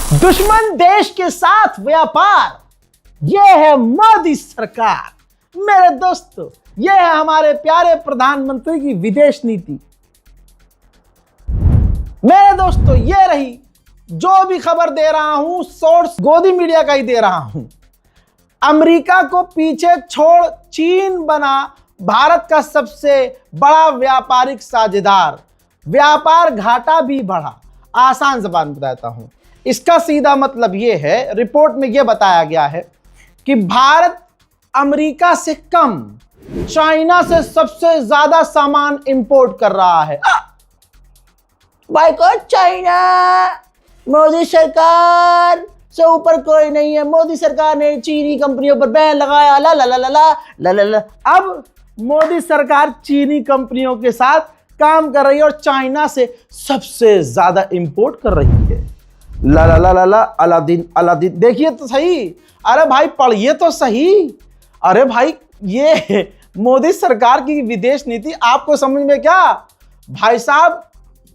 दुश्मन देश के साथ व्यापार, यह है मोदी सरकार। मेरे दोस्तों, यह है हमारे प्यारे प्रधानमंत्री की विदेश नीति। मेरे दोस्तों, यह रही जो भी खबर दे रहा हूं, सोर्स गोदी मीडिया का ही दे रहा हूं। अमेरिका को पीछे छोड़ चीन बना भारत का सबसे बड़ा व्यापारिक साझेदार। व्यापार घाटा भी बढ़ा। आसान ज़बान बताता हूं, इसका सीधा मतलब यह है, रिपोर्ट में यह बताया गया है कि भारत अमेरिका से कम चाइना से सबसे ज्यादा सामान इंपोर्ट कर रहा है। बाइकॉट चाइना, मोदी सरकार से ऊपर कोई नहीं है। मोदी सरकार ने चीनी कंपनियों पर बैन लगाया। ला ला ला ला ला ला ला ला। अब मोदी सरकार चीनी कंपनियों के साथ काम कर रही है और चाइना से सबसे ज्यादा इंपोर्ट कर रही है। ला ला ला ला ला। अलादीन अलादीन, देखिए तो सही। अरे भाई पढ़िए तो सही। अरे भाई, ये मोदी सरकार की विदेश नीति आपको समझ में क्या? भाई साहब,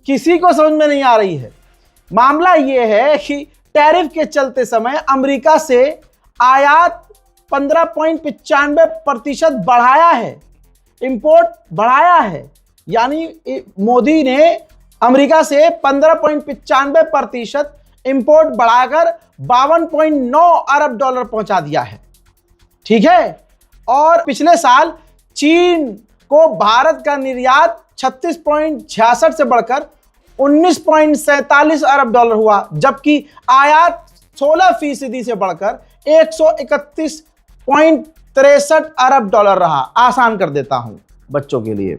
किसी को समझ में नहीं आ रही है। मामला ये है कि टैरिफ के चलते समय अमेरिका से आयात 15.95% बढ़ाया है, इंपोर्ट बढ़ाया है। यानी मोदी ने अमेरिका से 15.95% इंपोर्ट बढ़ाकर $52.9 अरब पहुंचा दिया है। ठीक है। और पिछले साल चीन को भारत का निर्यात 36.66 से बढ़कर $19.47 अरब हुआ, जबकि आयात 16% से बढ़कर $131.63 अरब रहा। आसान कर देता हूं बच्चों के लिए।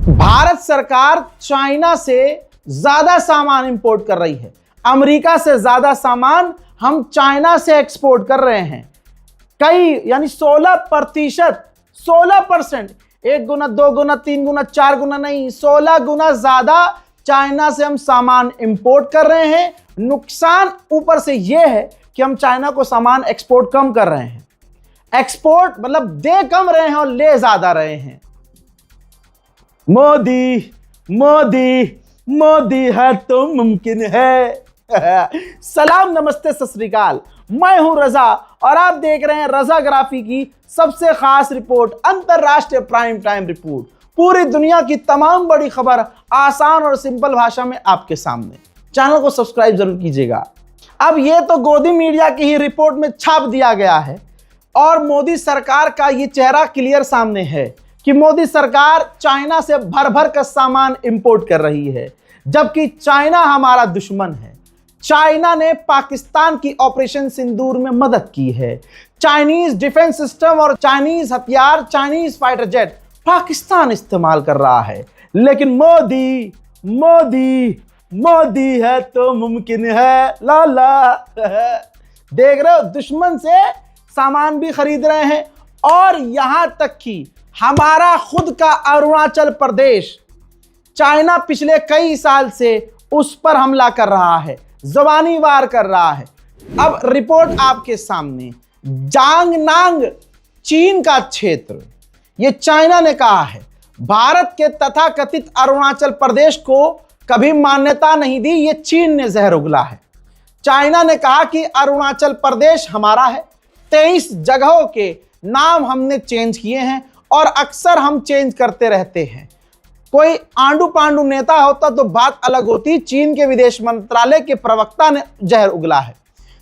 भारत सरकार चाइना से ज्यादा सामान इंपोर्ट कर रही है। अमेरिका से ज्यादा सामान हम चाइना से एक्सपोर्ट कर रहे हैं। कई यानी 16%, 1 गुना, 2 गुना, 3 गुना, 4 गुना नहीं, 16 गुना ज्यादा चाइना से हम सामान इंपोर्ट कर रहे हैं। नुकसान ऊपर से यह है कि हम चाइना को सामान एक्सपोर्ट कम कर रहे हैं। एक्सपोर्ट मतलब दे कम रहे हैं और ले ज्यादा रहे हैं। मोदी मोदी मोदी है तो मुमकिन है। सलाम, नमस्ते, सत श्री अकाल। मैं हूं रजा और आप देख रहे हैं रजाग्राफी की सबसे खास रिपोर्ट, अंतरराष्ट्रीय प्राइम टाइम रिपोर्ट। पूरी दुनिया की तमाम बड़ी खबर आसान और सिंपल भाषा में आपके सामने। चैनल को सब्सक्राइब जरूर कीजिएगा। अब ये तो गोदी मीडिया की ही रिपोर्ट में छाप दिया गया है और मोदी सरकार का ये चेहरा क्लियर सामने है कि मोदी सरकार चाइना से भर भर कर सामान इंपोर्ट कर रही है, जबकि चाइना हमारा दुश्मन है। चाइना ने पाकिस्तान की ऑपरेशन सिंदूर में मदद की है। चाइनीज डिफेंस सिस्टम और चाइनीज हथियार, चाइनीज फाइटर जेट पाकिस्तान इस्तेमाल कर रहा है। लेकिन मोदी मोदी मोदी है तो मुमकिन है। ला ला। देख रहे हो, दुश्मन से सामान भी खरीद रहे हैं। और यहां तक कि हमारा खुद का अरुणाचल प्रदेश, चाइना पिछले कई साल से उस पर हमला कर रहा है, ज़बानी वार कर रहा है। अब रिपोर्ट आपके सामने। जांगनांग चीन का क्षेत्र, यह चाइना ने कहा है। भारत के तथाकथित अरुणाचल प्रदेश को कभी मान्यता नहीं दी, यह चीन ने जहर उगला है। चाइना ने कहा कि अरुणाचल प्रदेश हमारा है। 23 जगहों के नाम हमने चेंज किए हैं और अक्सर हम चेंज करते रहते हैं। कोई आंडू पांडू नेता होता तो बात अलग होती। चीन के विदेश मंत्रालय के प्रवक्ता ने जहर उगला है।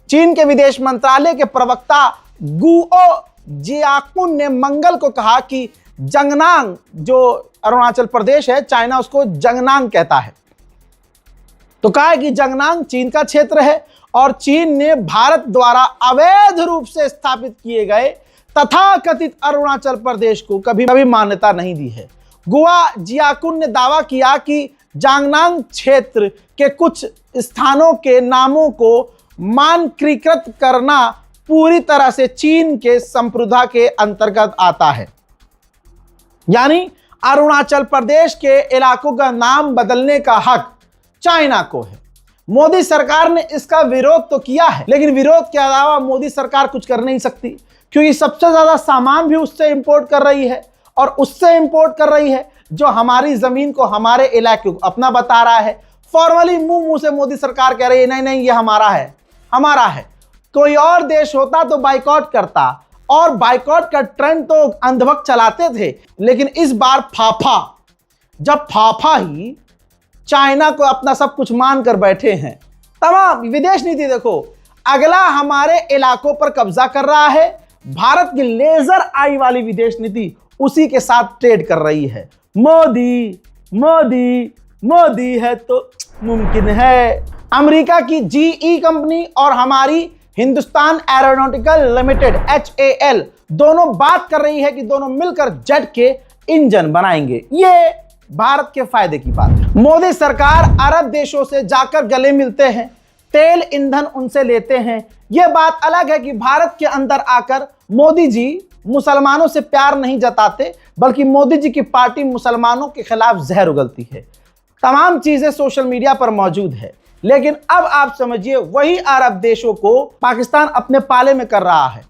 चीन के विदेश मंत्रालय के प्रवक्ता गुओ जियाकुन ने मंगल को कहा कि जंगनांग, जो अरुणाचल प्रदेश है, चाइना उसको जंगनांग कहता है, तो कहा कि जंगनांग चीन का क्षेत्र है और चीन ने भारत द्वारा अवैध रूप से स्थापित किए गए तथाकथित अरुणाचल प्रदेश को कभी कभी मान्यता नहीं दी है। गुआ जियाकुन ने दावा किया कि जांगनांग क्षेत्र के कुछ स्थानों के नामों को मानकीकृत करना पूरी तरह से चीन के संप्रभुता के अंतर्गत आता है। यानी अरुणाचल प्रदेश के इलाकों का नाम बदलने का हक चाइना को है। मोदी सरकार ने इसका विरोध तो किया है, लेकिन विरोध के अलावा मोदी सरकार कुछ कर नहीं सकती, क्योंकि सबसे ज्यादा सामान भी उससे इंपोर्ट कर रही है और उससे इंपोर्ट कर रही है जो हमारी जमीन को, हमारे इलाके को अपना बता रहा है। फॉर्मली मुंह से मोदी सरकार कह रही है नहीं नहीं ये हमारा है, हमारा है। कोई और देश होता तो बाइकआउट करता, और बाइकआउट का ट्रेंड तो अंधभक्त चलाते थे, लेकिन इस बार फाफा, जब फाफा ही चाइना को अपना सब कुछ मानकर बैठे हैं। तमाम विदेश नीति देखो, अगला हमारे इलाकों पर कब्जा कर रहा है। भारत की लेजर आई वाली विदेश नीति उसी के साथ ट्रेड कर रही है। मोदी मोदी मोदी है तो मुमकिन है। अमेरिका की जीई कंपनी और हमारी हिंदुस्तान एरोनॉटिकल लिमिटेड HAL दोनों बात कर रही है कि दोनों मिलकर जेट के इंजन बनाएंगे। ये भारत के फायदे की बात है। मोदी सरकार अरब देशों से जाकर गले मिलते हैं, तेल ईंधन उनसे लेते हैं। यह बात अलग है कि भारत के अंदर आकर मोदी जी मुसलमानों से प्यार नहीं जताते, बल्कि मोदी जी की पार्टी मुसलमानों के खिलाफ जहर उगलती है। तमाम चीजें सोशल मीडिया पर मौजूद है, लेकिन अब आप समझिए वही अरब देशों को पाकिस्तान अपने पाले में कर रहा है।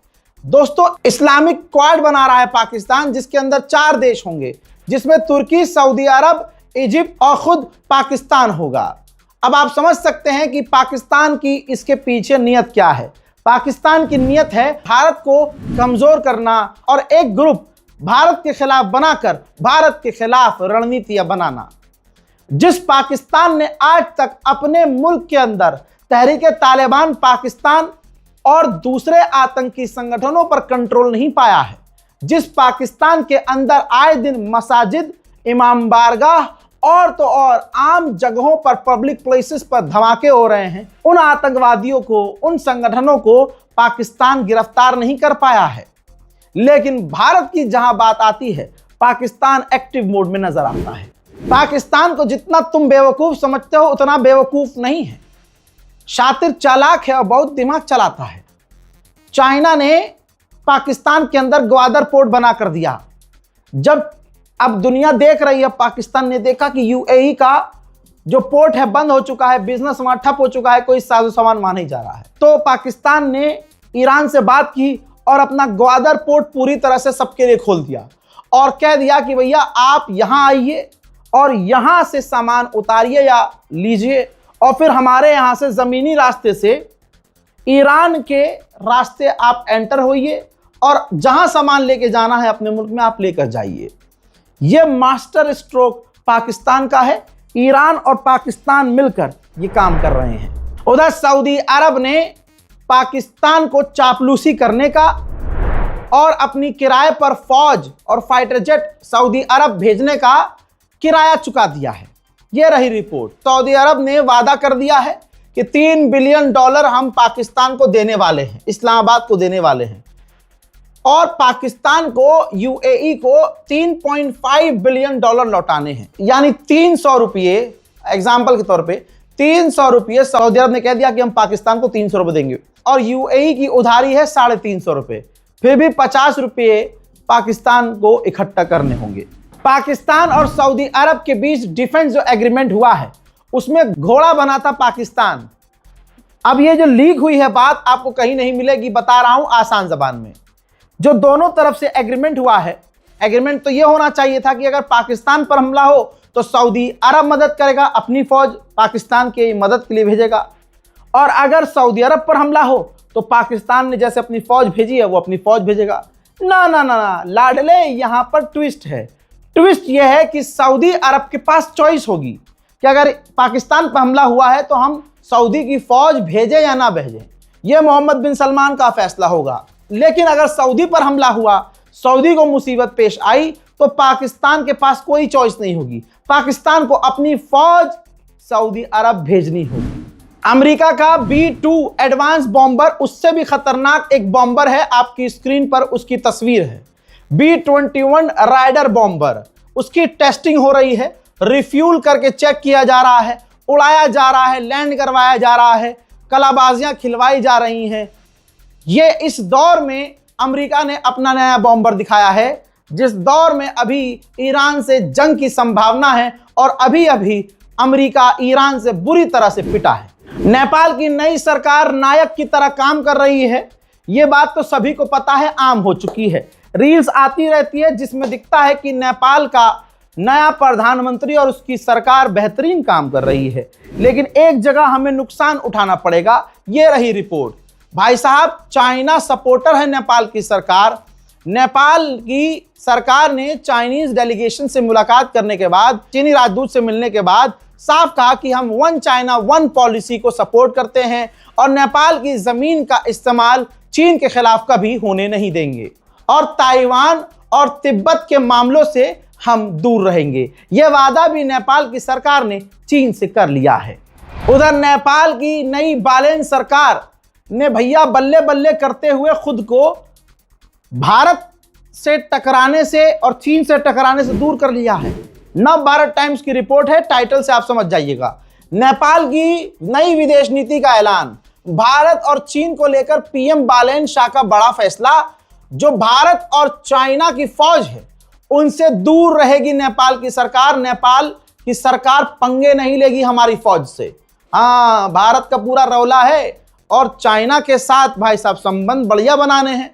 दोस्तों, इस्लामिक क्वाड बना रहा है पाकिस्तान, जिसके अंदर 4 देश होंगे, जिसमें तुर्की, सऊदी अरब, इजिप्ट और खुद पाकिस्तान होगा। अब आप समझ सकते हैं कि पाकिस्तान की इसके पीछे नियत क्या है। पाकिस्तान की नियत है भारत को कमजोर करना और एक ग्रुप भारत के खिलाफ बनाकर भारत के खिलाफ रणनीतियां बनाना। जिस पाकिस्तान ने आज तक अपने मुल्क के अंदर तहरीक तालिबान पाकिस्तान और दूसरे आतंकी संगठनों पर कंट्रोल नहीं पाया है, जिस पाकिस्तान के अंदर आए दिन मसाजिद, इमाम बारगाह और तो और आम जगहों पर, पब्लिक प्लेसेस पर धमाके हो रहे हैं, उन आतंकवादियों को, उन संगठनों को पाकिस्तान गिरफ्तार नहीं कर पाया है। लेकिन भारत की जहां बात आती है, पाकिस्तान एक्टिव मोड में नजर आता है। पाकिस्तान को जितना तुम बेवकूफ समझते हो उतना बेवकूफ नहीं है, शातिर चालाक है और बहुत दिमाग चलाता है। चाइना ने पाकिस्तान के अंदर ग्वादर पोर्ट बना कर दिया। जब अब दुनिया देख रही है, पाकिस्तान ने देखा कि यूएई का जो पोर्ट है बंद हो चुका है, बिजनेस वहां ठप हो चुका है, कोई साजो सामान वहां नहीं जा रहा है, तो पाकिस्तान ने ईरान से बात की और अपना ग्वादर पोर्ट पूरी तरह से सबके लिए खोल दिया और कह दिया कि भैया आप यहां आइए और यहां से सामान उतारिए या लीजिए, और फिर हमारे यहां से जमीनी रास्ते से ईरान के रास्ते आप एंटर होइए और जहां सामान लेके जाना है अपने मुल्क में आप लेकर जाइए। यह मास्टर स्ट्रोक पाकिस्तान का है। ईरान और पाकिस्तान मिलकर ये काम कर रहे हैं। उधर सऊदी अरब ने पाकिस्तान को चापलूसी करने का और अपनी किराए पर फौज और फाइटर जेट सऊदी अरब भेजने का किराया चुका दिया है। यह रही रिपोर्ट। सऊदी अरब ने वादा कर दिया है कि $3 बिलियन हम पाकिस्तान को देने वाले हैं, इस्लामाबाद को देने वाले हैं, और पाकिस्तान को, यूएई को $3.5 बिलियन लौटाने हैं। यानी 300 रुपये, एग्जाम्पल के तौर पे 300 रुपये सऊदी अरब ने कह दिया कि हम पाकिस्तान को 300 रुपये देंगे, और यूएई की उधारी है 350 रुपये, फिर भी 50 रुपये पाकिस्तान को इकट्ठा करने होंगे। पाकिस्तान और सऊदी अरब के बीच डिफेंस जो एग्रीमेंट हुआ है उसमें घोड़ा बना था पाकिस्तान। अब ये जो लीक हुई है बात आपको कहीं नहीं मिलेगी, बता रहा हूं आसान जबान में। जो दोनों तरफ से एग्रीमेंट हुआ है, एग्रीमेंट तो ये होना चाहिए था कि अगर पाकिस्तान पर हमला हो तो सऊदी अरब मदद करेगा, अपनी फौज पाकिस्तान की मदद के लिए भेजेगा, और अगर सऊदी अरब पर हमला हो तो पाकिस्तान ने जैसे अपनी फौज भेजी है वो अपनी फौज भेजेगा। ना ना ना ना लाडले, यहां पर ट्विस्ट है। ट्विस्ट यह है कि सऊदी अरब के पास चॉइस होगी कि अगर पाकिस्तान पर हमला हुआ है तो हम सऊदी की फौज भेजें या ना भेजें, यह मोहम्मद बिन सलमान का फैसला होगा। लेकिन अगर सऊदी पर हमला हुआ, सऊदी को मुसीबत पेश आई, तो पाकिस्तान के पास कोई चॉइस नहीं होगी, पाकिस्तान को अपनी फौज सऊदी अरब भेजनी होगी। अमेरिका का B-2 एडवांस बॉम्बर, उससे भी खतरनाक एक बॉम्बर है, आपकी स्क्रीन पर उसकी तस्वीर है। B-21 राइडर बॉम्बर, उसकी टेस्टिंग हो रही है, रिफ्यूल करके चेक किया जा रहा है, उड़ाया जा रहा है, लैंड करवाया जा रहा है, कलाबाजियां खिलवाई जा रही हैं। ये इस दौर में अमेरिका ने अपना नया बॉम्बर दिखाया है, जिस दौर में अभी ईरान से जंग की संभावना है और अभी अभी अमेरिका ईरान से बुरी तरह से पिटा है। नेपाल की नई सरकार नायक की तरह काम कर रही है, ये बात तो सभी को पता है, आम हो चुकी है। रील्स आती रहती है जिसमें दिखता है कि नेपाल का नया प्रधानमंत्री और उसकी सरकार बेहतरीन काम कर रही है, लेकिन एक जगह हमें नुकसान उठाना पड़ेगा। ये रही रिपोर्ट। भाई साहब, चाइना सपोर्टर है नेपाल की सरकार। नेपाल की सरकार ने चाइनीज डेलीगेशन से मुलाकात करने के बाद, चीनी राजदूत से मिलने के बाद साफ कहा कि हम वन चाइना वन पॉलिसी को सपोर्ट करते हैं और नेपाल की जमीन का इस्तेमाल चीन के खिलाफ कभी होने नहीं देंगे और ताइवान और तिब्बत के मामलों से हम दूर रहेंगे। यह वादा भी नेपाल की सरकार ने चीन से कर लिया है। उधर नेपाल की नई बालेन सरकार ने भैया बल्ले बल्ले करते हुए खुद को भारत से टकराने से और चीन से टकराने से दूर कर लिया है। नव भारत टाइम्स की रिपोर्ट है, टाइटल से आप समझ जाइएगा। नेपाल की नई विदेश नीति का ऐलान, भारत और चीन को लेकर पीएम बालेन शाह का बड़ा फैसला। जो भारत और चाइना की फौज है उनसे दूर रहेगी नेपाल की सरकार। नेपाल की सरकार पंगे नहीं लेगी हमारी फौज से। हाँ, भारत का पूरा रौला है और चाइना के साथ भाई साहब संबंध बढ़िया बनाने हैं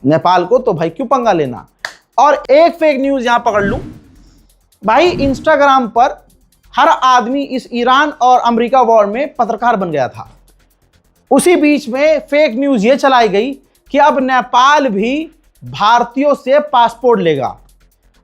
नेपाल को, तो भाई क्यों पंगा लेना। और एक फेक न्यूज यहां पकड़ लूं भाई, इंस्टाग्राम पर हर आदमी इस ईरान और अमेरिका वॉर में पत्रकार बन गया था। उसी बीच में फेक न्यूज ये चलाई गई कि अब नेपाल भी भारतीयों से पासपोर्ट लेगा।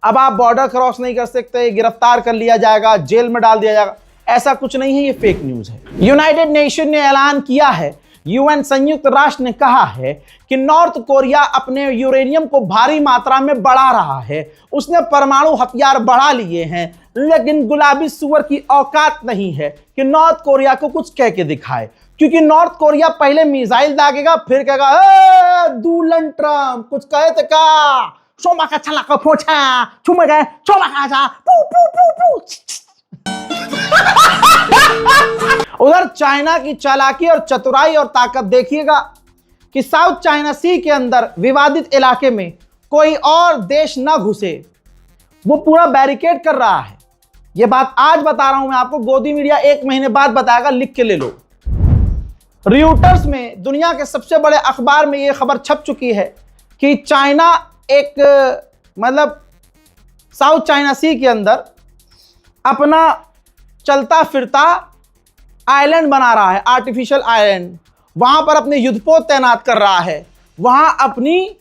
अब आप बॉर्डर क्रॉस नहीं कर सकते, गिरफ्तार कर लिया जाएगा, जेल में डाल दिया जाएगा। ऐसा कुछ नहीं है, ये फेक न्यूज है। यूनाइटेड नेशन ने ऐलान किया है, यूएन संयुक्त राष्ट्र ने कहा है कि नॉर्थ कोरिया अपने यूरेनियम को भारी मात्रा में बढ़ा रहा है। उसने परमाणु हथियार बढ़ा लिए हैं, लेकिन गुलाबी सुअर की औकात नहीं है कि नॉर्थ कोरिया को कुछ कह के दिखाए, क्योंकि नॉर्थ कोरिया पहले मिसाइल दागेगा, फिर कहेगा दूलन ट्रम्प कुछ कहे तो का सोमा का छला का पोछा छुम गए सोमा का जा पू पू पू पू। उधर चाइना की चालाकी और चतुराई और ताकत देखिएगा कि साउथ चाइना सी के अंदर विवादित इलाके में कोई और देश न घुसे, वो पूरा बैरिकेड कर रहा है। यह बात आज बता रहा हूं मैं आपको, गोदी मीडिया 1 महीने बाद बताएगा, लिख के ले लो। रॉयटर्स में, दुनिया के सबसे बड़े अखबार में यह खबर छप चुकी है कि चाइना एक मतलब साउथ चाइना सी के अंदर अपना चलता फिरता आइलैंड बना रहा है, आर्टिफिशियल आइलैंड। वहां पर अपने युद्धपोत तैनात कर रहा है, वहां अपनी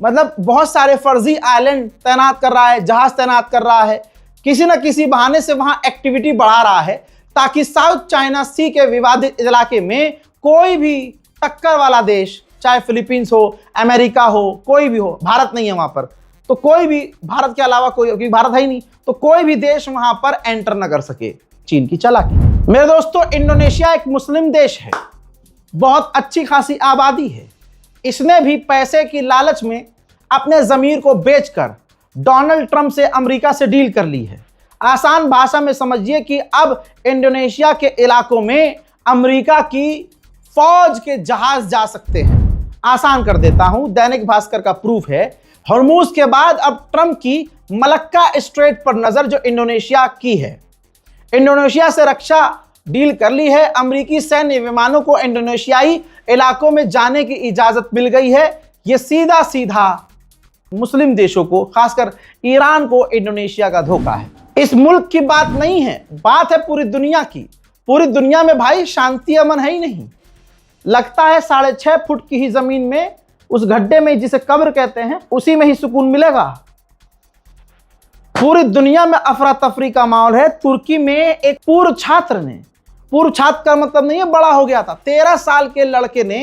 मतलब बहुत सारे फर्जी आइलैंड तैनात कर रहा है, जहाज तैनात कर रहा है, किसी न किसी बहाने से वहां एक्टिविटी बढ़ा रहा है, ताकि साउथ चाइना सी के विवादित इलाके में कोई भी टक्कर वाला देश, चाहे फिलीपींस हो, अमेरिका हो, कोई भी हो, भारत नहीं है वहां पर, तो कोई भी, भारत के अलावा कोई, क्योंकि भारत है ही नहीं, तो कोई भी देश वहां पर एंटर न कर सके। चीन की चालाकी। मेरे दोस्तों, इंडोनेशिया एक मुस्लिम देश है, बहुत अच्छी खासी आबादी है। इसने भी पैसे की लालच में अपने जमीर को बेचकर डोनाल्ड ट्रंप से, अमेरिका से डील कर ली है। आसान भाषा में समझिए कि अब इंडोनेशिया के इलाकों में अमेरिका की फौज के जहाज जा सकते हैं। आसान कर देता हूं, दैनिक भास्कर का प्रूफ है। हॉर्मूज के बाद अब ट्रंप की मलक्का स्ट्रेट पर नजर जो इंडोनेशिया की है। इंडोनेशिया से रक्षा डील कर ली है। अमेरिकी सैन्य विमानों को इंडोनेशियाई इलाकों में जाने की इजाजत मिल गई है। यह सीधा सीधा मुस्लिम देशों को, खासकर ईरान को, इंडोनेशिया का धोखा है। इस मुल्क की बात नहीं है, बात है पूरी दुनिया की। पूरी दुनिया में भाई शांति अमन है ही नहीं। लगता है 6.5 फुट की ही जमीन में, उस गड्ढे में जिसे कब्र कहते हैं, उसी में ही सुकून मिलेगा। पूरी दुनिया में अफरा तफरी का माहौल है। तुर्की में एक पूर्व छात्र ने, पूर्व छात्र का मतलब नहीं है बड़ा हो गया था, 13 साल के लड़के ने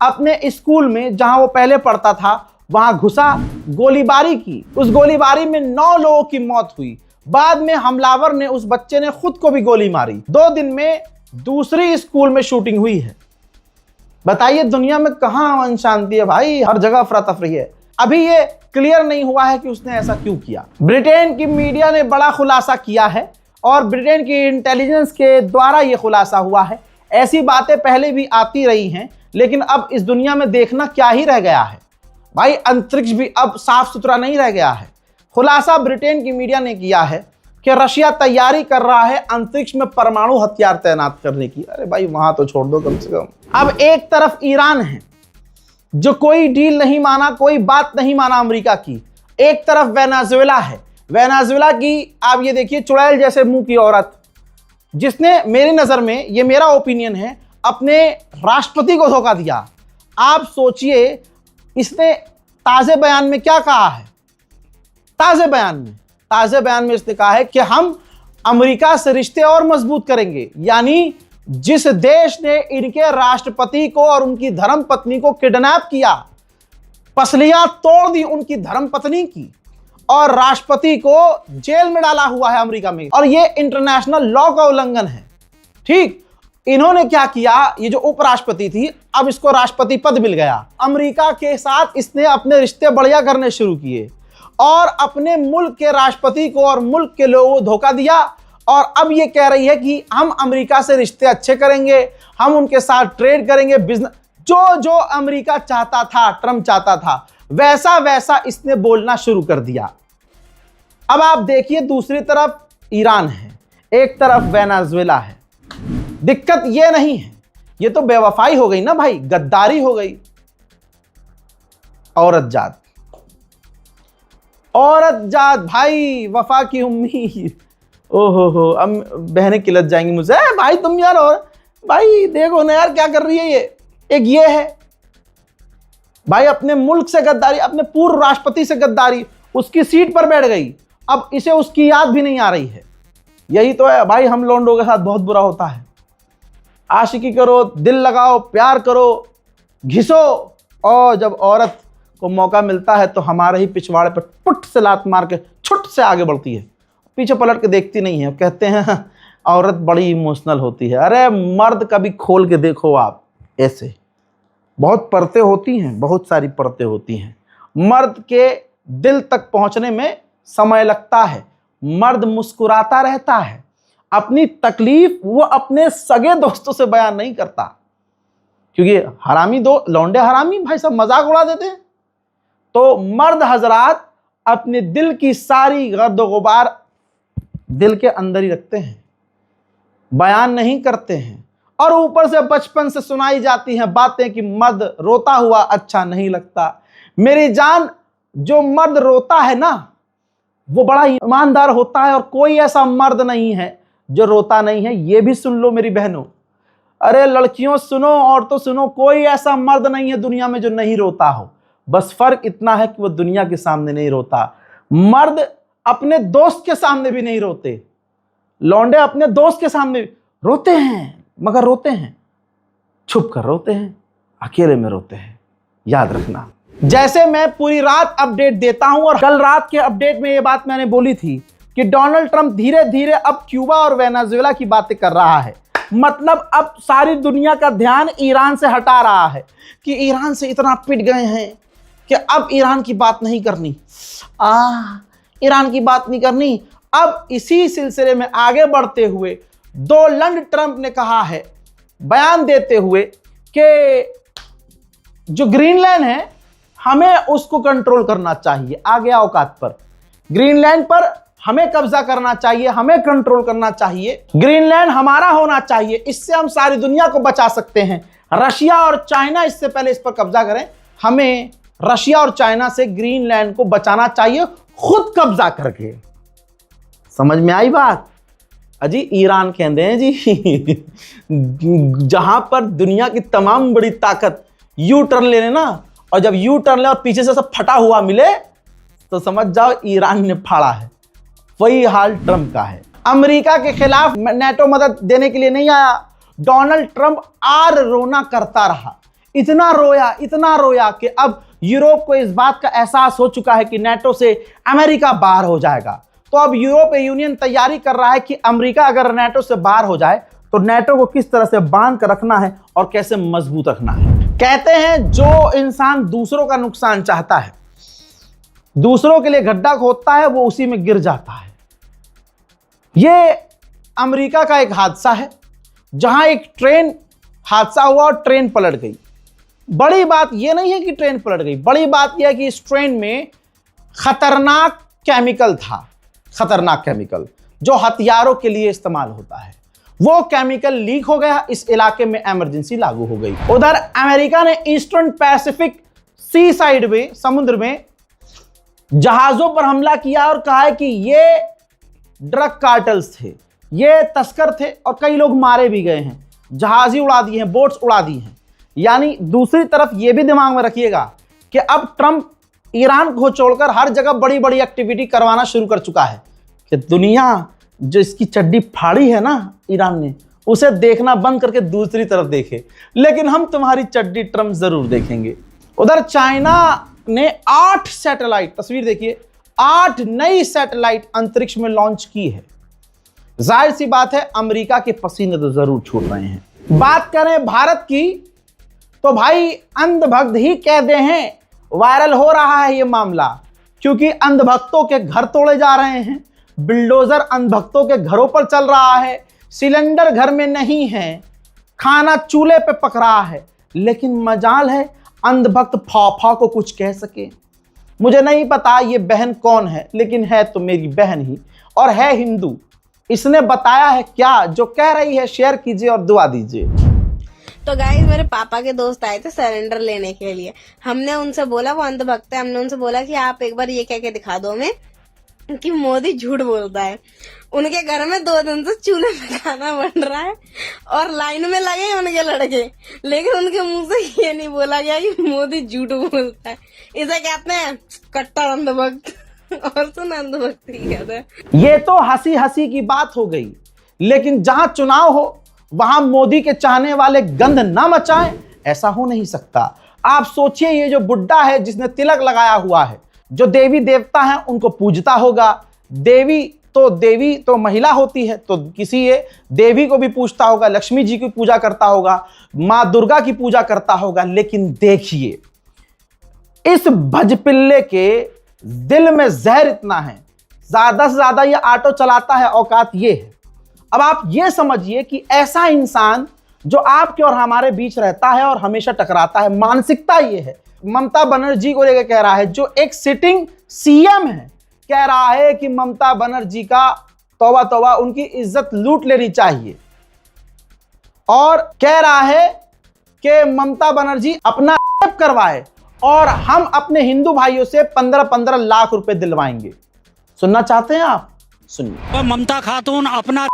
अपने स्कूल में जहां वो पहले पढ़ता था वहां घुसा, गोलीबारी की। उस गोलीबारी में 9 लोगों की मौत हुई। बाद में हमलावर ने, उस बच्चे ने खुद को भी गोली मारी। 2 दिन में दूसरी स्कूल में शूटिंग हुई है। बताइए दुनिया में कहां अमन शांति है भाई, हर जगह अफरा तफरी है। अभी ये क्लियर नहीं हुआ है कि उसने ऐसा क्यों किया। ब्रिटेन की मीडिया ने बड़ा खुलासा किया है और ब्रिटेन की इंटेलिजेंस के द्वारा यह खुलासा हुआ है। ऐसी बातें पहले भी आती रही हैं, लेकिन अब इस दुनिया में देखना क्या ही रह गया है भाई। अंतरिक्ष भी अब साफ सुथरा नहीं रह गया है। खुलासा ब्रिटेन की मीडिया ने किया है कि रशिया तैयारी कर रहा है अंतरिक्ष में परमाणु हथियार तैनात करने की। अरे भाई वहां तो छोड़ दो कम से कम। अब एक तरफ ईरान है जो कोई डील नहीं माना, कोई बात नहीं माना अमेरिका की। एक तरफ वेनेजुएला है। वेनेजुएला की आप ये देखिए चुड़ैल जैसे मुंह की औरत, जिसने मेरी नजर में, ये मेरा ओपिनियन है, अपने राष्ट्रपति को धोखा दिया। आप सोचिए इसने ताजे बयान में क्या कहा है। ताजे बयान में इसने कहा है कि हम अमेरिका से रिश्ते और मजबूत करेंगे। यानी जिस देश ने इनके राष्ट्रपति को और उनकी धर्मपत्नी को किडनैप किया, पसलियां तोड़ दी उनकी धर्मपत्नी की, और राष्ट्रपति को जेल में डाला हुआ है अमेरिका में, और ये इंटरनेशनल लॉ का उल्लंघन है। ठीक, इन्होंने क्या किया, ये जो उपराष्ट्रपति थी अब इसको राष्ट्रपति पद मिल गया। अमेरिका के साथ इसने अपने रिश्ते बढ़िया करने शुरू किए और अपने मुल्क के राष्ट्रपति को और मुल्क के लोगों को धोखा दिया, और अब ये कह रही है कि हम अमेरिका से रिश्ते अच्छे करेंगे, हम उनके साथ ट्रेड करेंगे, बिजनेस, जो अमेरिका चाहता था, ट्रंप चाहता था, वैसा वैसा इसने बोलना शुरू कर दिया। अब आप देखिए दूसरी तरफ ईरान है, एक तरफ वेनेजुएला है। दिक्कत ये नहीं है, ये तो बेवफाई हो गई ना भाई, गद्दारी हो गई। औरत जात भाई, वफा की उम्मीद। ओहो, अब बहनें किलत जाएंगी मुझसे, भाई तुम यार, और भाई देखो ना यार क्या कर रही है ये। एक ये है भाई, अपने मुल्क से गद्दारी, अपने पूर्व राष्ट्रपति से गद्दारी, उसकी सीट पर बैठ गई, अब इसे उसकी याद भी नहीं आ रही है। यही तो है भाई, हम लोंडों के साथ बहुत बुरा होता है। आशिकी करो, दिल लगाओ, प्यार करो, घिसो, और जब औरत को मौका मिलता है तो हमारे ही पिछवाड़े पर पुट से लात मार के छुट से आगे बढ़ती है, पीछे पलट के देखती नहीं है। कहते हैं औरत बड़ी इमोशनल होती है। अरे मर्द कभी खोल के देखो आप, ऐसे बहुत परतें होती हैं, बहुत सारी परतें होती हैं। मर्द के दिल तक पहुंचने में समय लगता है। मर्द मुस्कुराता रहता है, अपनी तकलीफ वो अपने सगे दोस्तों से बयान नहीं करता, क्योंकि हरामी दो लौंडे हरामी भाई सब मजाक उड़ा देते हैं। तो मर्द हजरात अपने दिल की सारी गर्द गुबार दिल के अंदर ही रखते हैं, बयान नहीं करते हैं। और ऊपर से बचपन से सुनाई जाती हैं बातें कि मर्द रोता हुआ अच्छा नहीं लगता। मेरी जान, जो मर्द रोता है ना वो बड़ा ईमानदार होता है, और कोई ऐसा मर्द नहीं है जो रोता नहीं है। ये भी सुन लो मेरी बहनों, अरे लड़कियों सुनो, औरतों सुनो, कोई ऐसा मर्द नहीं है दुनिया में जो नहीं रोता हो। बस फर्क इतना है कि वो दुनिया के सामने नहीं रोता। मर्द अपने दोस्त के सामने भी नहीं रोते, लौंडे अपने दोस्त के सामने रोते हैं, मगर रोते हैं छुप कर, रोते हैं अकेले में, रोते हैं, याद रखना। जैसे मैं पूरी रात अपडेट देता हूं, और कल रात के अपडेट में ये बात मैंने बोली थी कि डोनाल्ड ट्रंप धीरे धीरे अब क्यूबा और वेनेजुएला की बातें कर रहा है। मतलब अब सारी दुनिया का ध्यान ईरान से हटा रहा है कि ईरान से इतना पिट गए हैं कि अब ईरान की बात नहीं करनी, ईरान की बात नहीं करनी। अब इसी सिलसिले में आगे बढ़ते हुए डोनाल्ड ट्रंप ने कहा है, बयान देते हुए, कि जो ग्रीनलैंड है हमें उसको कंट्रोल करना चाहिए। आ गया औकात पर, ग्रीनलैंड पर हमें कब्जा करना चाहिए, हमें कंट्रोल करना चाहिए, ग्रीनलैंड हमारा होना चाहिए, इससे हम सारी दुनिया को बचा सकते हैं। रशिया और चाइना इससे पहले इस पर कब्जा करें, हमें रशिया और चाइना से ग्रीनलैंड को बचाना चाहिए खुद कब्जा करके। समझ में आई बात? अजी ईरान कहते हैं जी जहां पर दुनिया की तमाम बड़ी ताकत यू टर्न ले लेना, और जब यू टर्न ले और पीछे से सब फटा हुआ मिले तो समझ जाओ ईरान ने फाड़ा है। वही हाल ट्रंप का है। अमेरिका के खिलाफ नेटो मदद देने के लिए नहीं आया। डोनाल्ड ट्रंप आर रोना करता रहा, इतना रोया कि अब यूरोप को इस बात का एहसास हो चुका है कि नेटो से अमेरिका बाहर हो जाएगा। तो अब यूरोपीय यूनियन तैयारी कर रहा है कि अमेरिका अगर नेटो से बाहर हो जाए तो नेटो को किस तरह से बांध कर रखना है और कैसे मजबूत रखना है। कहते हैं जो इंसान दूसरों का नुकसान चाहता है, दूसरों के लिए गड्ढा खोदता है, वो उसी में गिर जाता है। ये अमेरिका का एक हादसा है जहां एक ट्रेन हादसा हुआ और ट्रेन पलट गई। बड़ी बात यह नहीं है कि ट्रेन पलट गई, बड़ी बात यह है कि इस ट्रेन में खतरनाक केमिकल था, खतरनाक केमिकल जो हथियारों के लिए इस्तेमाल होता है। वो केमिकल लीक हो गया, इस इलाके में इमरजेंसी लागू हो गई। उधर अमेरिका ने ईस्टर्न पैसिफिक सी साइड में, समुद्र में जहाजों पर हमला किया और कहा है कि ये ड्रग कार्टल्स थे, ये तस्कर थे और कई लोग मारे भी गए हैं, जहाज ही उड़ा दिए हैं, बोट्स उड़ा दी हैं। यानी दूसरी तरफ ये भी दिमाग में रखिएगा कि अब ट्रंप ईरान को छोड़कर हर जगह बड़ी बड़ी एक्टिविटी करवाना शुरू कर चुका है कि दुनिया जो इसकी चड्डी फाड़ी है ना ईरान ने, उसे देखना बंद करके दूसरी तरफ देखे। लेकिन हम तुम्हारी चड्डी ट्रंप जरूर देखेंगे। उधर चाइना ने 8 सैटेलाइट, तस्वीर देखिए, 8 नई सैटेलाइट अंतरिक्ष में लॉन्च की है। जाहिर सी बात है अमेरिका के पसीने तो जरूर छूट रहे हैं। बात करें भारत की तो भाई अंधभक्त ही कहते हैं, वायरल हो रहा है ये मामला, क्योंकि अंधभक्तों के घर तोड़े जा रहे हैं, बिल्डोजर अंधभक्तों के घरों पर चल रहा है, सिलेंडर घर में नहीं है, खाना चूल्हे पे पक रहा है। लेकिन मजाल है अंधभक्त फाफा को कुछ कह सके। मुझे नहीं पता ये बहन कौन है, लेकिन है तो मेरी बहन ही और है हिंदू। इसने बताया है क्या जो कह रही है, शेयर कीजिए और दुआ दीजिए। तो गाइस मेरे पापा के दोस्त आए थे सरेंडर लेने के लिए। हमने उनसे बोला, वो अंधभक्त है, हमने उनसे बोला कि आप एक बार ये कह के दिखा दो हमें कि मोदी झूठ बोलता है। उनके घर में 2 दिन से चूल्हे में खाना बन रहा है और लाइन में लगे हैं उनके लड़के, लेकिन उनके मुंह से ये नहीं बोला गया कि मोदी झूठ बोलता है। इसे कहते हैं कट्टर अंधभक्त और सुन अंधभक्ति कहते हैं। ये तो हंसी हंसी की बात हो गई, लेकिन जहां चुनाव हो वहां मोदी के चाहने वाले गंध ना मचाएं, ऐसा हो नहीं सकता। आप सोचिए ये जो बुड्ढा है जिसने तिलक लगाया हुआ है, जो देवी देवता हैं उनको पूजता होगा, देवी तो महिला होती है तो किसी ये देवी को भी पूजता होगा, लक्ष्मी जी की पूजा करता होगा, मां दुर्गा की पूजा करता होगा। लेकिन देखिए इस भजपिल्ले के दिल में जहर इतना है, ज्यादा से ज्यादा ये ऑटो चलाता है, औकात ये है। अब आप ये समझिए कि ऐसा इंसान जो आपके और हमारे बीच रहता है और हमेशा टकराता है, मानसिकता ये है। ममता बनर्जी को लेकर कह रहा है, जो एक सिटिंग सीएम है, कह रहा है कि ममता बनर्जी का तौबा तौबा, उनकी इज्जत लूट लेनी चाहिए। और कह रहा है कि ममता बनर्जी अपना करवाए और हम अपने हिंदू भाइयों से 15-15 लाख रुपए दिलवाएंगे। सुनना चाहते हैं आप? सुनिए। ममता खातून अपना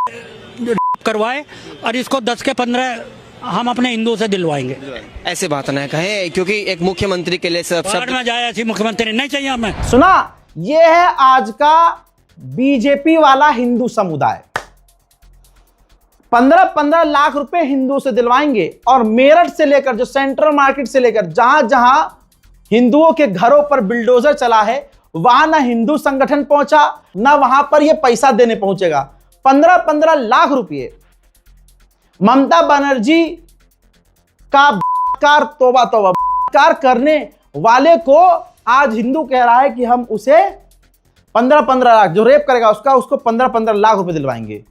करवाए और इसको 10 के 15 हम अपने हिंदू से दिलवाएंगे। ऐसे बात ना कहें, क्योंकि एक मुख्यमंत्री के लिए सब में जाए ऐसी मुख्यमंत्री नहीं चाहिए हमें। सुना, ये है आज का बीजेपी वाला हिंदू समुदाय। 15-15 लाख रुपए हिंदू से दिलवाएंगे और मेरठ से लेकर, जो सेंट्रल मार्केट से लेकर, जहां जहां हिंदुओं के घरों पर बिल्डोजर चला है, वहां ना हिंदू संगठन पहुंचा, ना वहां पर यह पैसा देने पहुंचेगा। 15-15 लाख रुपए ममता बनर्जी का कार, तौबा तौबा, कार करने वाले को आज हिंदू कह रहा है कि हम उसे 15-15 लाख, जो रेप करेगा उसको 15-15 लाख रुपए दिलवाएंगे।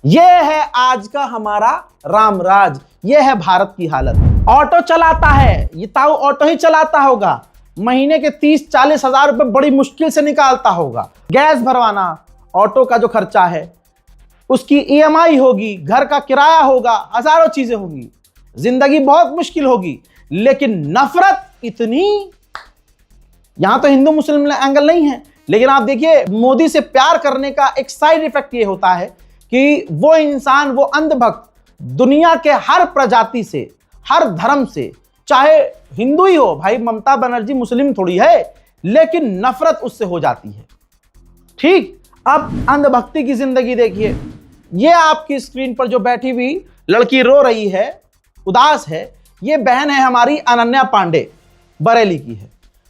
यह है आज का हमारा रामराज, यह है भारत की हालत। ऑटो चलाता है, ये ताऊ ऑटो ही चलाता होगा, महीने के 30-40 हजार रुपए बड़ी मुश्किल से निकालता होगा। गैस भरवाना, ऑटो का जो खर्चा है, उसकी ईएमआई होगी, घर का किराया होगा, हजारों चीजें होंगी, जिंदगी बहुत मुश्किल होगी। लेकिन नफरत इतनी, यहां तो हिंदू मुस्लिम एंगल नहीं है, लेकिन आप देखिए मोदी से प्यार करने का एक साइड इफेक्ट ये होता है कि वो इंसान, वो अंधभक्त दुनिया के हर प्रजाति से, हर धर्म से, चाहे हिंदू ही हो, भाई ममता बनर्जी मुस्लिम थोड़ी है, लेकिन नफरत उससे हो जाती है। ठीक, अब अंधभक्ति की जिंदगी देखिए। ये आपकी स्क्रीन पर जो बैठी हुई लड़की रो रही है, उदास है, ये बहन है हमारी अनन्या पांडे, बरेली की है।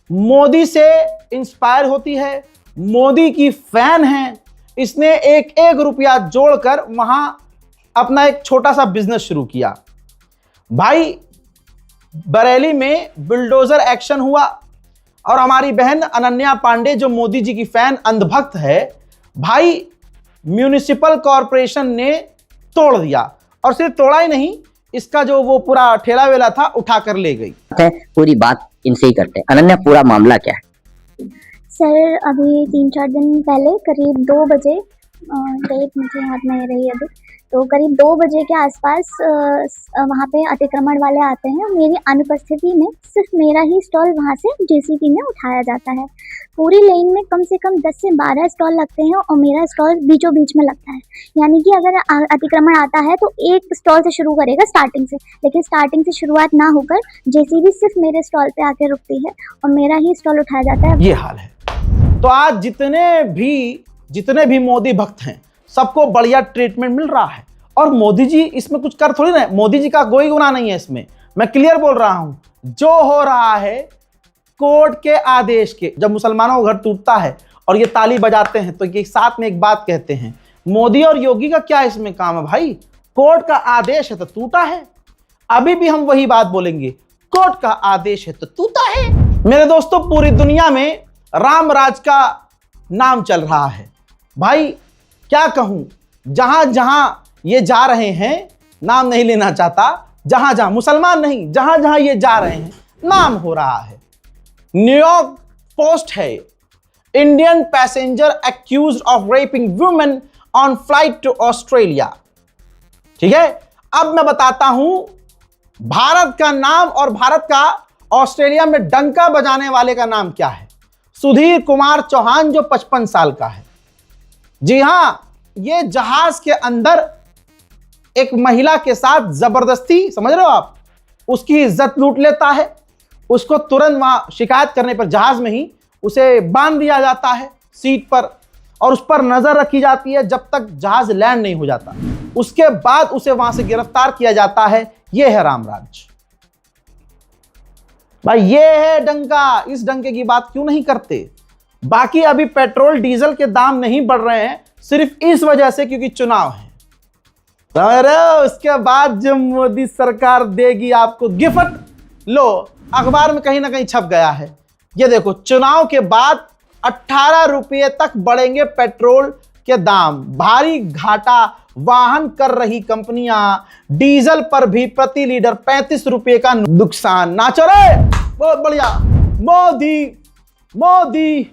मोदी से इंस्पायर होती है, मोदी की फैन है। इसने एक रुपया जोड़कर वहां अपना एक छोटा सा बिजनेस शुरू किया। भाई बरेली में बुलडोजर एक्शन हुआ और हमारी बहन अनन्या पांडे, जो मोदी जी की फैन अंधभक्त है, भाई म्यूनिसिपल कॉरपोरेशन ने तोड़ दिया। और सिर्फ तोड़ा ही नहीं, इसका जो वो पूरा ठेला वेला था उठाकर ले गई। पूरी बात इनसे ही करते हैं। अनन्या, पूरा मामला क्या है? सर, अभी 3-4 दिन पहले करीब 2 बजे डेट मुझे याद नहीं रही अभी, तो करीब 2 बजे के आसपास वहाँ पे अतिक्रमण वाले आते हैं और मेरी अनुपस्थिति में सिर्फ मेरा ही स्टॉल वहाँ से जेसीबी में उठाया जाता है। पूरी लेन में कम से कम 10 से 12 स्टॉल लगते हैं और मेरा स्टॉल बीचों बीच में लगता है। यानी कि अगर अतिक्रमण आता है तो एक स्टॉल से शुरू करेगा स्टार्टिंग से, लेकिन स्टार्टिंग से शुरुआत ना होकर जेसीबी सिर्फ मेरे स्टॉल पे आके रुकती है और मेरा ही स्टॉल उठाया जाता है। ये हाल है। तो आज जितने भी मोदी भक्त हैं, सबको बढ़िया ट्रीटमेंट मिल रहा है और मोदी जी इसमें कुछ कर थोड़ी ना, मोदी जी का कोई गुनाह नहीं है इसमें। मैं क्लियर बोल रहा हूं, जो हो रहा है कोर्ट के आदेश के। जब मुसलमानों का घर टूटता है और ये ताली बजाते हैं तो ये साथ में एक बात कहते हैं, मोदी और योगी का क्या इसमें काम है भाई? कोर्ट का आदेश है तो टूटा है। अभी भी हम वही बात बोलेंगे, कोर्ट का आदेश है तो टूटा है। मेरे दोस्तों, पूरी दुनिया में राम राज का नाम चल रहा है भाई। क्या कहूं, जहां जहां ये जा रहे हैं, नाम नहीं लेना चाहता, जहां जहां मुसलमान नहीं, जहां जहां ये जा रहे हैं नाम हो रहा है। न्यूयॉर्क पोस्ट है, Indian passenger accused of raping women on flight to Australia. ठीक है, अब मैं बताता हूं भारत का नाम और भारत का ऑस्ट्रेलिया में डंका बजाने वाले का नाम क्या है। सुधीर कुमार चौहान, जो 55 साल का है। जी हां, ये जहाज के अंदर एक महिला के साथ जबरदस्ती, समझ रहे हो आप, उसकी इज्जत लूट लेता है। उसको तुरंत वहां शिकायत करने पर जहाज में ही उसे बांध दिया जाता है सीट पर और उस पर नजर रखी जाती है जब तक जहाज लैंड नहीं हो जाता। उसके बाद उसे वहां से गिरफ्तार किया जाता है। यह है रामराज भाई, ये है डंका। इस डंके की बात क्यों नहीं करते? बाकी अभी पेट्रोल डीजल के दाम नहीं बढ़ रहे हैं सिर्फ इस वजह से क्योंकि चुनाव है। अरे उसके बाद जब मोदी सरकार देगी आपको गिफ्ट, लो अखबार में कहीं ना कहीं छप गया है। ये देखो, चुनाव के बाद 18 रुपये तक बढ़ेंगे पेट्रोल के दाम। भारी घाटा वाहन कर रही कंपनियां, डीजल पर भी प्रति लीटर 35 रुपये का नुकसान। नाचो रे, बहुत बढ़िया। मोदी मोदी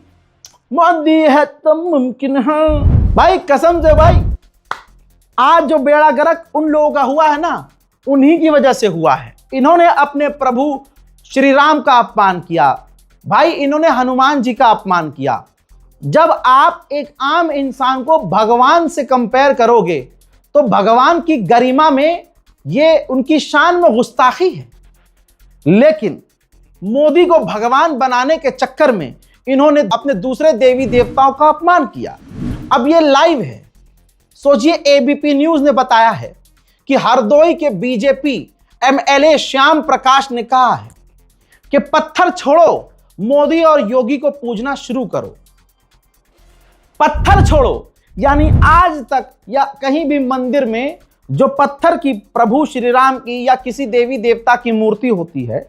मोदी है तो मुमकिन है भाई, कसम से भाई। आज जो बेड़ा गर्क उन लोगों का हुआ है ना, उन्हीं की वजह से हुआ है। इन्होंने अपने प्रभु श्री राम का अपमान किया भाई, इन्होंने हनुमान जी का अपमान किया। जब आप एक आम इंसान को भगवान से कंपेयर करोगे तो भगवान की गरिमा में ये उनकी शान में गुस्ताखी है। लेकिन मोदी को भगवान बनाने के चक्कर में इन्होंने अपने दूसरे देवी देवताओं का अपमान किया। अब ये लाइव है, सोचिए। एबीपी न्यूज ने बताया है कि हरदोई के बीजेपी एमएलए श्याम प्रकाश ने कहा है कि पत्थर छोड़ो, मोदी और योगी को पूजना शुरू करो। पत्थर छोड़ो यानी आज तक या कहीं भी मंदिर में जो पत्थर की, प्रभु श्री राम की या किसी देवी देवता की मूर्ति होती है,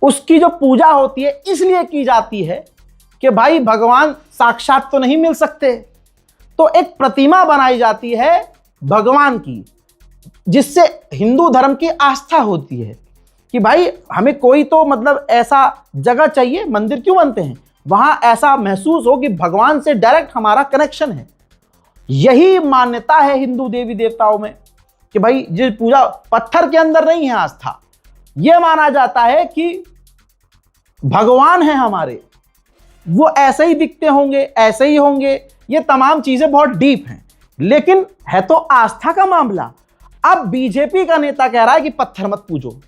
उसकी जो पूजा होती है इसलिए की जाती है कि भाई भगवान साक्षात तो नहीं मिल सकते, तो एक प्रतिमा बनाई जाती है भगवान की, जिससे हिंदू धर्म की आस्था होती है कि भाई हमें कोई तो मतलब ऐसा जगह चाहिए। मंदिर क्यों बनते हैं? वहां ऐसा महसूस हो कि भगवान से डायरेक्ट हमारा कनेक्शन है। यही मान्यता है हिंदू देवी देवताओं में कि भाई ये पूजा पत्थर के अंदर नहीं है आस्था। यह माना जाता है कि भगवान है हमारे, वो ऐसे ही दिखते होंगे, ऐसे ही होंगे। ये तमाम चीजें बहुत डीप हैं, लेकिन है तो आस्था का मामला। अब बीजेपी का नेता कह रहा है कि पत्थर मत पूजो।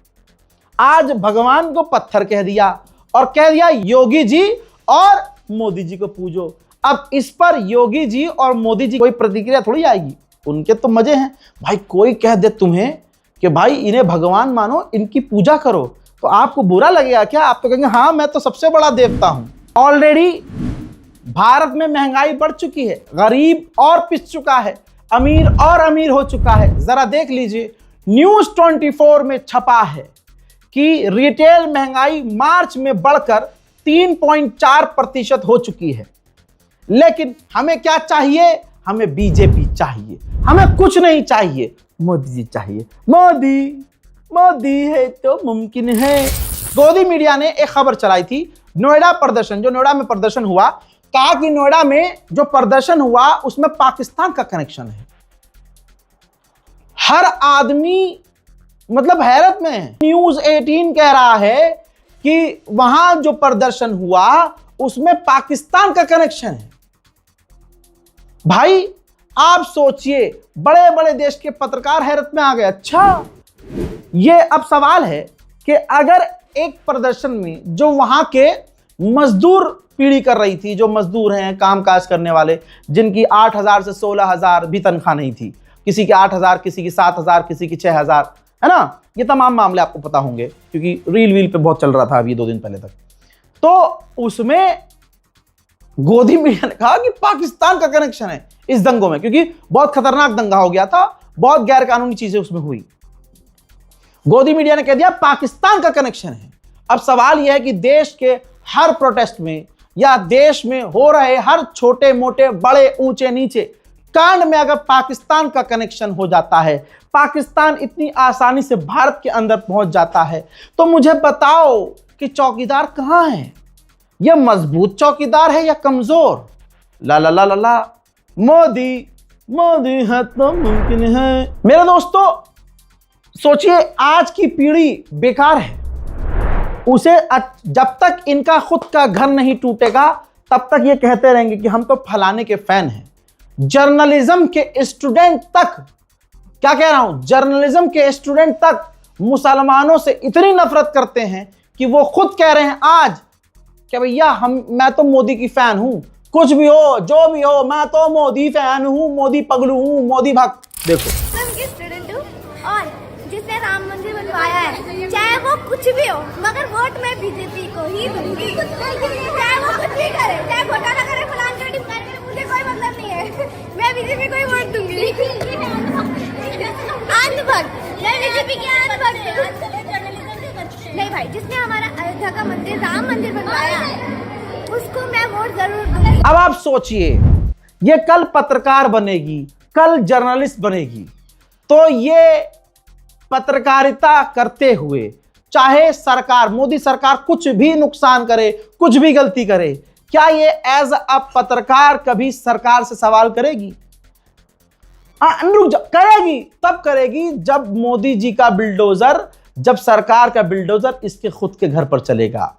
आज भगवान को पत्थर कह दिया और कह दिया योगी जी और मोदी जी को पूजो। अब इस पर योगी जी और मोदी जी कोई प्रतिक्रिया थोड़ी आएगी, उनके तो मजे हैं भाई। कोई कह दे तुम्हें कि भाई इन्हें भगवान मानो, इनकी पूजा करो, तो आपको बुरा लगेगा क्या? आप तो कहेंगे हाँ मैं तो सबसे बड़ा देवता हूं। ऑलरेडी भारत में महंगाई बढ़ चुकी है, गरीब और पिस चुका है, अमीर और अमीर हो चुका है। जरा देख लीजिए, न्यूज 24 में छपा है कि रिटेल महंगाई मार्च में बढ़कर 3.4% हो चुकी है। लेकिन हमें क्या चाहिए? हमें बीजेपी चाहिए, हमें कुछ नहीं चाहिए, मोदी जी चाहिए। मोदी मोदी है तो मुमकिन है। गोदी मीडिया ने एक खबर चलाई थी, नोएडा प्रदर्शन, जो नोएडा में प्रदर्शन हुआ कहा कि नोएडा में जो प्रदर्शन हुआ उसमें पाकिस्तान का कनेक्शन है। हर आदमी मतलब हैरत में है। न्यूज 18 कह रहा है कि वहां जो प्रदर्शन हुआ उसमें पाकिस्तान का कनेक्शन है। भाई आप सोचिए, बड़े बड़े देश के पत्रकार हैरत में आ गए। अच्छा, ये अब सवाल है कि अगर एक प्रदर्शन में जो वहां के मजदूर पीढ़ी कर रही थी, जो मजदूर हैं कामकाज करने वाले, जिनकी 8,000 से 16,000 भी तनख्वाह नहीं थी, किसी की 8,000, किसी की 7,000, किसी की 6,000, है ना, ये तमाम मामले आपको पता होंगे क्योंकि रील वील पे बहुत चल रहा था अभी 2 दिन पहले तक। तो उसमें गोदी मीडिया ने कहा कि पाकिस्तान का कनेक्शन है इस दंगों में, क्योंकि बहुत खतरनाक दंगा हो गया था, बहुत गैर कानूनी चीजें उसमें हुई। गोदी मीडिया ने कह दिया पाकिस्तान का कनेक्शन है। अब सवाल यह है कि देश के हर प्रोटेस्ट में या देश में हो रहे हर छोटे मोटे बड़े ऊंचे नीचे कांड में अगर पाकिस्तान का कनेक्शन हो जाता है, पाकिस्तान इतनी आसानी से भारत के अंदर पहुंच जाता है, तो मुझे बताओ कि चौकीदार कहां है? यह मजबूत चौकीदार है या कमजोर? ला ला ला ला ला, मोदी मोदी है तो मुमकिन है। मेरे दोस्तों सोचिए, आज की पीढ़ी बेकार है। उसे जब तक इनका खुद का घर नहीं टूटेगा तब तक ये कहते रहेंगे कि हम तो फलाने के फैन हैं। जर्नलिज्म के स्टूडेंट तक, क्या कह रहा हूं, जर्नलिज्म के स्टूडेंट तक मुसलमानों से इतनी नफरत करते हैं कि वो खुद कह रहे हैं आज कि भैया मैं तो मोदी की फैन हूं, कुछ भी हो जो भी हो मैं तो मोदी फैन हूं, मोदी पगलू हूं, मोदी भक्त। देखो स्टूडेंट हूँ और जिसने राम मंदिर बनवाया है, चाहे वो कुछ भी हो, मगर वोट मैं बीजेपी को ही दूंगी। चाहे वो कुछ भी करे, चाहे घोटाला करे, फलान करे, ढिमकान करे, मुझे कोई मतलब नहीं है, मैं बीजेपी को ही वोट दूंगी। अंधभक्त, मैं बीजेपी की अंधभक्त। नहीं भाई, जिसने हमारा अयोध्या का मंदिर, राम मंदिर बनवाया, उसको मैं वोट जरूर दूंगी। अब आप सोचिए, ये कल पत्रकार बनेगी, कल जर्नलिस्ट बनेगी, तो ये पत्रकारिता करते हुए चाहे सरकार, मोदी सरकार कुछ भी नुकसान करे, कुछ भी गलती करे, क्या ये एज अ पत्रकार कभी सरकार से सवाल करेगी? करेगी, तब करेगी जब मोदी जी का बिल्डोजर, जब सरकार का बिल्डोजर इसके खुद के घर पर चलेगा।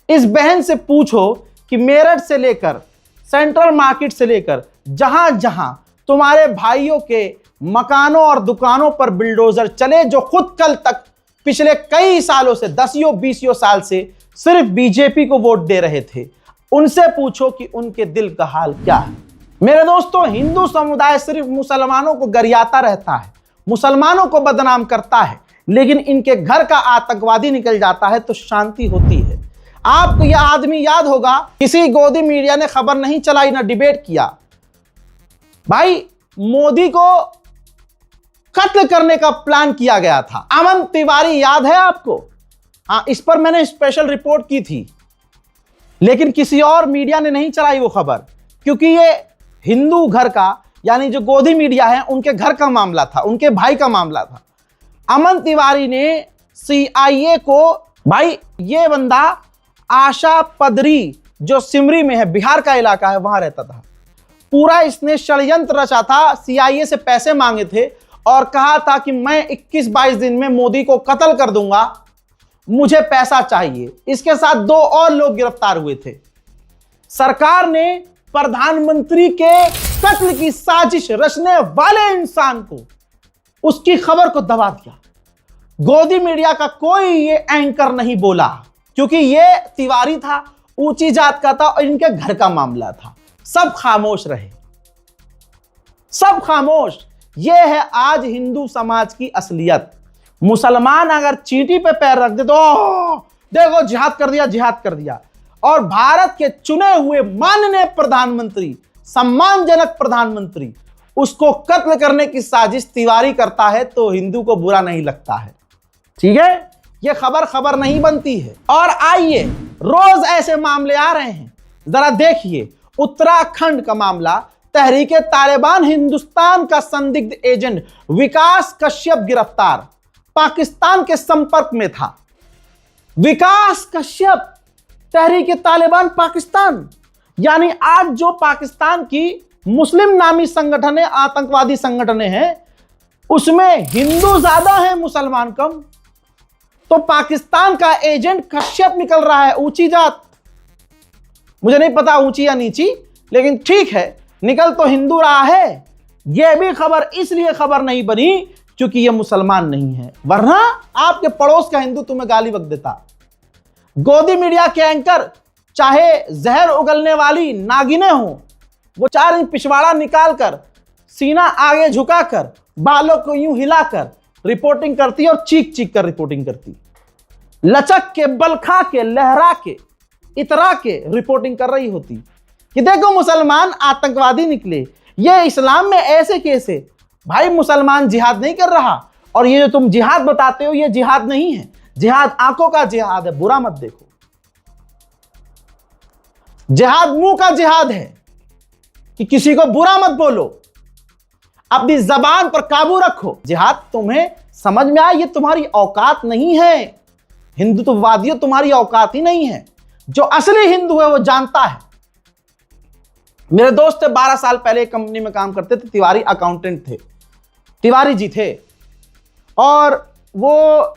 इस बहन से पूछो कि मेरठ से लेकर सेंट्रल मार्केट से लेकर जहां जहां तुम्हारे भाइयों के मकानों और दुकानों पर बिल्डोजर चले, जो खुद कल तक पिछले कई सालों से 10-20 साल से सिर्फ बीजेपी को वोट दे रहे थे, उनसे पूछो कि उनके दिल का हाल क्या है। मेरे दोस्तों, हिंदू समुदाय सिर्फ मुसलमानों को गरियाता रहता है, मुसलमानों को बदनाम करता है, लेकिन इनके घर का आतंकवादी निकल जाता है तो शांति होती है। आपको यह आदमी याद होगा, किसी गोदी मीडिया ने खबर नहीं चलाई ना डिबेट किया, भाई मोदी को कत्ल करने का प्लान किया गया था। अमन तिवारी याद है आपको? हाँ, इस पर मैंने स्पेशल रिपोर्ट की थी, लेकिन किसी और मीडिया ने नहीं चलाई वो खबर, क्योंकि ये हिंदू घर का, यानी जो गोदी मीडिया है, उनके घर का मामला था, उनके भाई का मामला था। अमन तिवारी ने CIA को, भाई ये बंदा आशा पदरी जो सिमरी में है, बिहार का इलाका है, वहां रहता था, पूरा इसने षड्यंत्र रचा था, CIA से पैसे मांगे थे और कहा था कि मैं 21-22 दिन में मोदी को कत्ल कर दूंगा, मुझे पैसा चाहिए। इसके साथ 2 और लोग गिरफ्तार हुए थे। सरकार ने प्रधानमंत्री के कत्ल की साजिश रचने वाले इंसान को, उसकी खबर को दबा दिया। गोदी मीडिया का कोई ये एंकर नहीं बोला, क्योंकि ये तिवारी था, ऊंची जात का था और इनके घर का मामला था। सब खामोश रहे, सब खामोश। यह है आज हिंदू समाज की असलियत। मुसलमान अगर चींटी पे पैर रख दे तो देखो जिहाद कर दिया, जिहाद कर दिया। और भारत के चुने हुए माननीय प्रधानमंत्री, सम्मानजनक प्रधानमंत्री, उसको कत्ल करने की साजिश तिवारी करता है तो हिंदू को बुरा नहीं लगता है। ठीक है, यह खबर नहीं बनती है। और आइए, रोज ऐसे मामले आ रहे हैं, जरा देखिए। उत्तराखंड का मामला, तहरीके तालिबान हिंदुस्तान का संदिग्ध एजेंट विकास कश्यप गिरफ्तार, पाकिस्तान के संपर्क में था। विकास कश्यप, तहरीके तालिबान पाकिस्तान, यानी आज जो पाकिस्तान की मुस्लिम नामी संगठन है, आतंकवादी संगठन है, उसमें हिंदू ज्यादा है मुसलमान कम। तो पाकिस्तान का एजेंट कश्यप निकल रहा है, ऊंची जात, मुझे नहीं पता ऊंची या नीची, लेकिन ठीक है निकल तो हिंदू रहा है। यह भी खबर इसलिए खबर नहीं बनी क्योंकि यह मुसलमान नहीं है, वरना आपके पड़ोस का हिंदू तुम्हें गाली बक देता। गोदी मीडिया के एंकर चाहे जहर उगलने वाली नागिनें हो, वो 4 इंच पिछवाड़ा निकालकर सीना आगे झुकाकर बालों को यूं हिलाकर रिपोर्टिंग करती और चीख चीख कर रिपोर्टिंग करती, लचक के, बल खा के, लहरा के, इतरा के रिपोर्टिंग कर रही होती कि देखो मुसलमान आतंकवादी निकले। ये इस्लाम में ऐसे कैसे? भाई मुसलमान जिहाद नहीं कर रहा, और ये जो तुम जिहाद बताते हो ये जिहाद नहीं है, जिहाद आंखों का जिहाद है, बुरा मत देखो। जिहाद मुंह का जिहाद है कि किसी को बुरा मत बोलो, अपनी जबान पर काबू रखो। जिहाद तुम्हें समझ में आए, ये तुम्हारी औकात नहीं है, हिंदुत्ववादियों तुम्हारी औकात ही नहीं है। जो असली हिंदू है वो जानता है। मेरे दोस्त थे 12 साल पहले एक कंपनी में काम करते थे, तिवारी अकाउंटेंट थे, तिवारी जी थे, और वो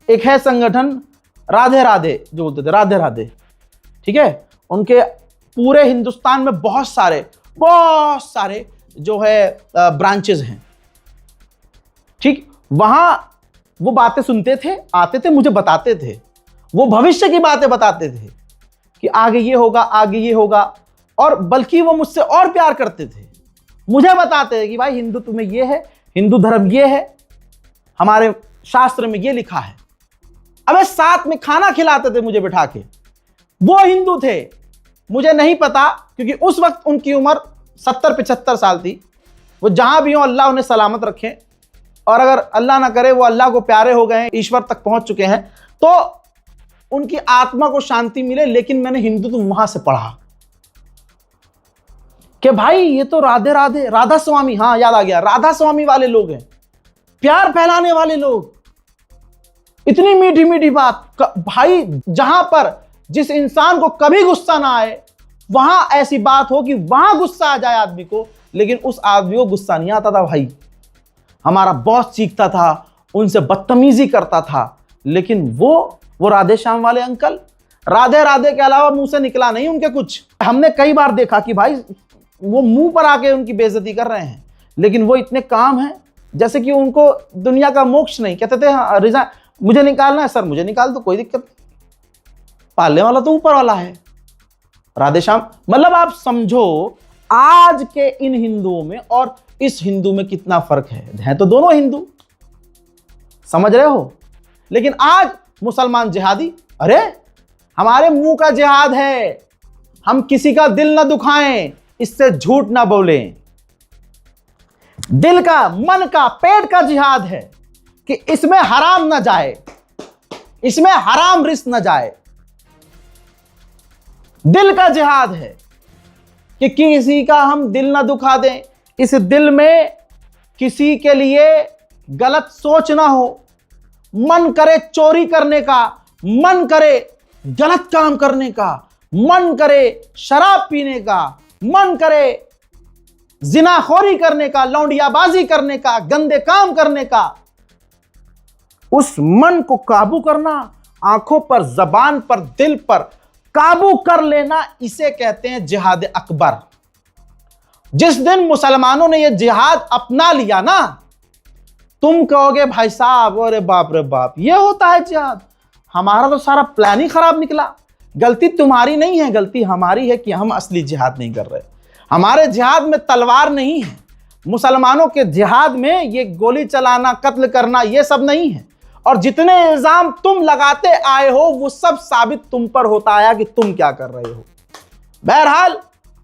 एक है संगठन राधे राधे जो बोलते थे, राधे राधे, ठीक है। उनके पूरे हिंदुस्तान में बहुत सारे जो है ब्रांचेस हैं, ठीक। वहां वो बातें सुनते थे, आते थे, मुझे बताते थे, वो भविष्य की बातें बताते थे कि आगे ये होगा, आगे ये होगा, और बल्कि वो मुझसे और प्यार करते थे, मुझे बताते थे कि भाई हिंदुत्व में ये है, हिंदू धर्म ये है, हमारे शास्त्र में ये लिखा है। अबे साथ में खाना खिलाते थे मुझे बिठा के। वो हिंदू थे, मुझे नहीं पता, क्योंकि उस वक्त उनकी उम्र 70-75 साल थी। वो जहां भी हो अल्लाह उन्हें सलामत रखे, और अगर अल्लाह ना करे वो अल्लाह को प्यारे हो गए हैं, ईश्वर तक पहुंच चुके हैं, तो उनकी आत्मा को शांति मिले। लेकिन मैंने हिंदुत्व वहां से पढ़ा कि भाई ये तो राधे राधे, राधा स्वामी, हाँ याद आ गया, राधा स्वामी वाले लोग हैं, प्यार फैलाने वाले लोग, इतनी मीठी मीठी बात। भाई जहां पर जिस इंसान को कभी गुस्सा ना आए, वहां ऐसी बात हो कि वहां गुस्सा आ जाए आदमी को, लेकिन उस आदमी को गुस्सा नहीं आता था। भाई हमारा बॉस चीखता था, उनसे बदतमीजी करता था, लेकिन वो राधे श्याम वाले अंकल, राधे राधे के अलावा मुंह से निकला नहीं उनके कुछ। हमने कई बार देखा कि भाई वो मुंह पर आके उनकी बेइज्जती कर रहे हैं, लेकिन वो इतने काम हैं जैसे कि उनको दुनिया का मोक्ष नहीं। कहते थे हाँ, रिजा मुझे निकालना है सर, मुझे निकाल दो, कोई दिक्कत नहीं, पालने वाला तो ऊपर वाला है। राधे श्याम, मतलब आप समझो आज के इन हिंदुओं में और इस हिंदू में कितना फर्क है तो दोनों हिंदू, समझ रहे हो। लेकिन आज मुसलमान जिहादी, अरे हमारे मुंह का जिहाद है, हम किसी का दिल ना दुखाएं, इससे झूठ ना बोलें। दिल का, मन का, पेट का जिहाद है कि इसमें हराम ना जाए, इसमें हराम रिस्क ना जाए। दिल का जिहाद है कि किसी का हम दिल ना दुखा दें, इस दिल में किसी के लिए गलत सोच ना हो, मन करे चोरी करने का, मन करे गलत काम करने का, मन करे शराब पीने का, मन करे जिनाखोरी करने का, लौंडियाबाजी करने का, गंदे काम करने का। उस मन को काबू करना, आंखों पर, जबान पर, दिल पर काबू कर लेना, इसे कहते हैं जिहाद अकबर। जिस दिन मुसलमानों ने यह जिहाद अपना लिया ना, तुम कहोगे भाई साहब अरे बाप रे बाप, यह होता है जिहाद, हमारा तो सारा प्लान ही खराब निकला। गलती तुम्हारी नहीं है, गलती हमारी है कि हम असली जिहाद नहीं कर रहे। हमारे जिहाद में तलवार नहीं है, मुसलमानों के जिहाद में ये गोली चलाना, कत्ल करना, ये सब नहीं है। और जितने इल्जाम तुम लगाते आए हो वो सब साबित तुम पर होता आया कि तुम क्या कर रहे हो। बहरहाल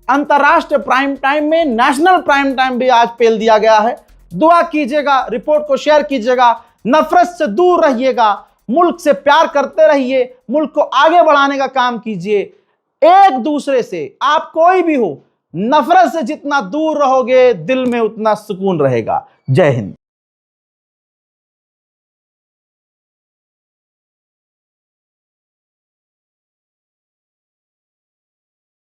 अंतरराष्ट्रीय प्राइम टाइम में नेशनल प्राइम टाइम भी आज पेल दिया गया है। दुआ कीजिएगा, रिपोर्ट को शेयर कीजिएगा, नफरत से दूर रहिएगा, मुल्क से प्यार करते रहिए, मुल्क को आगे बढ़ाने का काम कीजिए। एक दूसरे से, आप कोई भी हो, नफरत से जितना दूर रहोगे दिल में उतना सुकून रहेगा। जय हिंद।